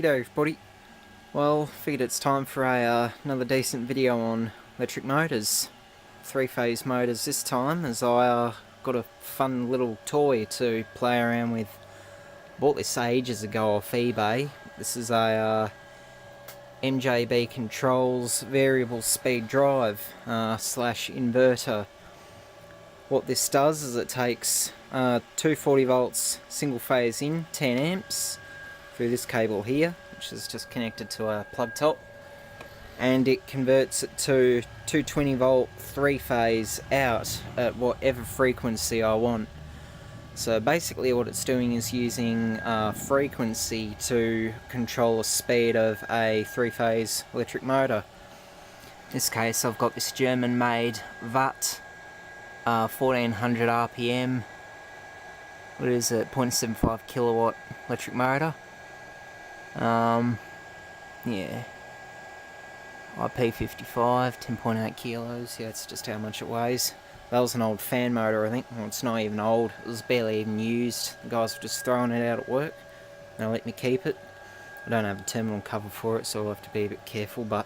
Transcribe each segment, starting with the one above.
G'day everybody. Well, figured it's time for another decent video on electric motors. Three-phase motors this time, as I got a fun little toy to play around with. Bought this ages ago off eBay. This is a MJB Controls variable speed drive slash inverter. What this does is it takes 240 volts single phase in, 10 amps through this cable here, which is just connected to a plug top, and it converts it to 220 volt 3-phase out at whatever frequency I want. So basically what it's doing is using frequency to control the speed of a 3-phase electric motor. In this case I've got this German made Watt 1400 RPM, what is it, 0.75 kilowatt electric motor. Yeah, IP55, 10.8 kilos, yeah, it's just how much it weighs. That was an old fan motor, I think. Well, it's not even old, it was barely even used. The guys were just throwing it out at work. They let me keep it. I don't have a terminal cover for it, so I'll have to be a bit careful, but...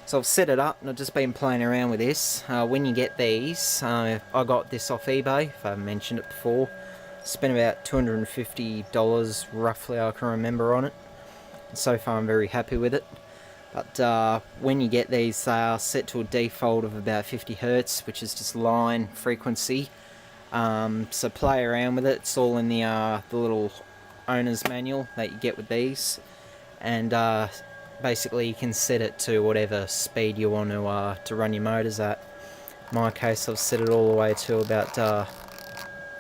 So I've set it up, and I've just been playing around with this. When you get these, I got this off eBay, if I haven't mentioned it before. Spent about $250, roughly, I can remember, on it. So far I'm very happy with it, but when you get these, they are set to a default of about 50 Hz, which is just line frequency. So play around with it. It's all in the little owner's manual that you get with these, and basically you can set it to whatever speed you want to run your motors at. In my case, I've set it all the way to about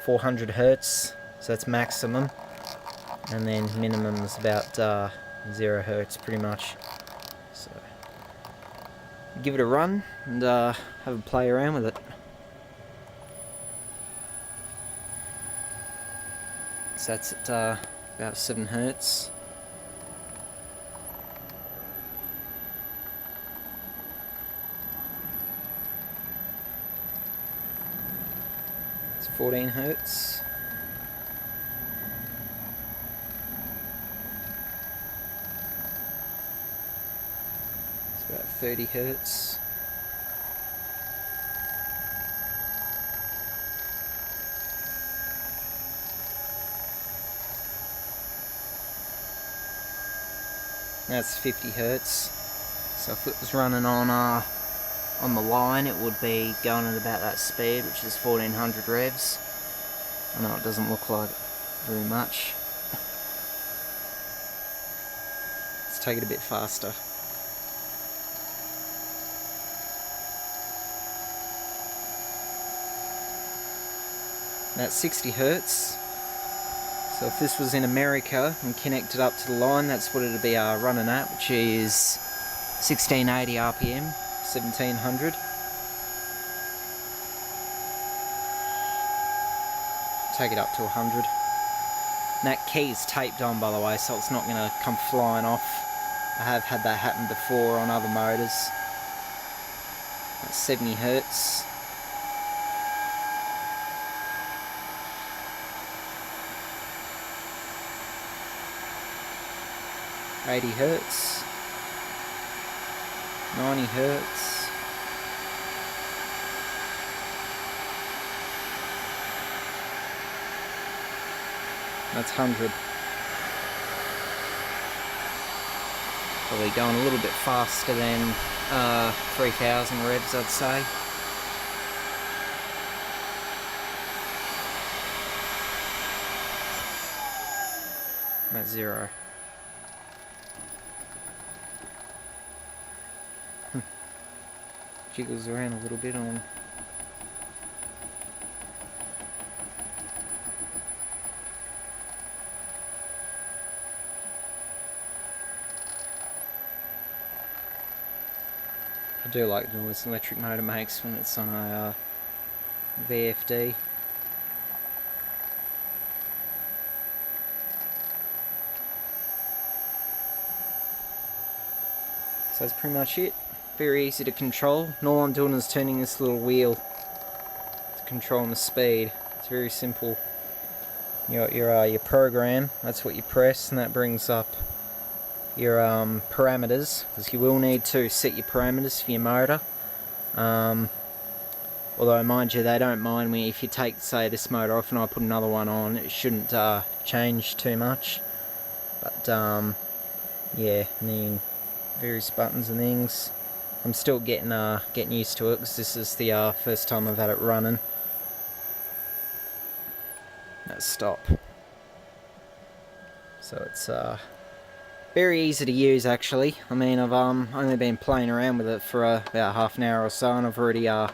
400 Hz, so that's maximum, and then minimum is about 0 Hz pretty much. So give it a run and have a play around with it. So that's at about 7 Hz. It's 14 Hz. About 30 Hz. That's 50 Hz. So if it was running on the line, it would be going at about that speed, which is 1400 revs. I know it doesn't look like it very much. Let's take it a bit faster. That's 60 Hz. So if this was in America and connected up to the line, that's what it'd be running at, which is 1680 RPM, 1700. Take it up to 100. And that key is taped on, by the way, so it's not going to come flying off. I have had that happen before on other motors. That's 70 Hz. $80 Hz, 90 Hz, that's 100. Probably going a little bit faster than 3000 revs, I'd say. That's 0. Jiggles around a little bit on. I do like the noise an electric motor makes when it's on a VFD. So that's pretty much it. Very easy to control. And all I'm doing is turning this little wheel to control the speed. It's very simple. You got your program, that's what you press, and that brings up your parameters, because you will need to set your parameters for your motor. Although mind you, they don't mind me if you take, say, this motor off and I put another one on, it shouldn't change too much. But yeah, and then various buttons and things. I'm still getting used to it, because this is the first time I've had it running. Let's stop. So it's very easy to use, actually. I mean, I've only been playing around with it for about half an hour or so, and I've already got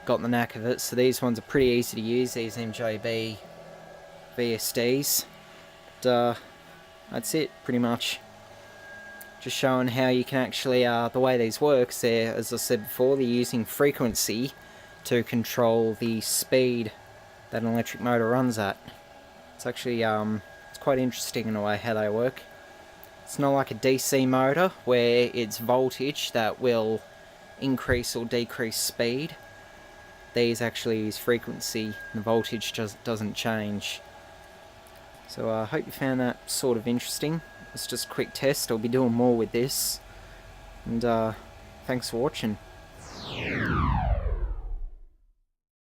the knack of it. So these ones are pretty easy to use, these MJB VSDs. But, that's it, pretty much. Just showing how you can actually, the way these works, they're, as I said before, they're using frequency to control the speed that an electric motor runs at. It's actually, it's quite interesting in a way how they work. It's not like a DC motor where it's voltage that will increase or decrease speed. These actually use frequency, the voltage just doesn't change. So I hope you found that sort of interesting. It's just a quick test. I'll be doing more with this. And thanks for watching.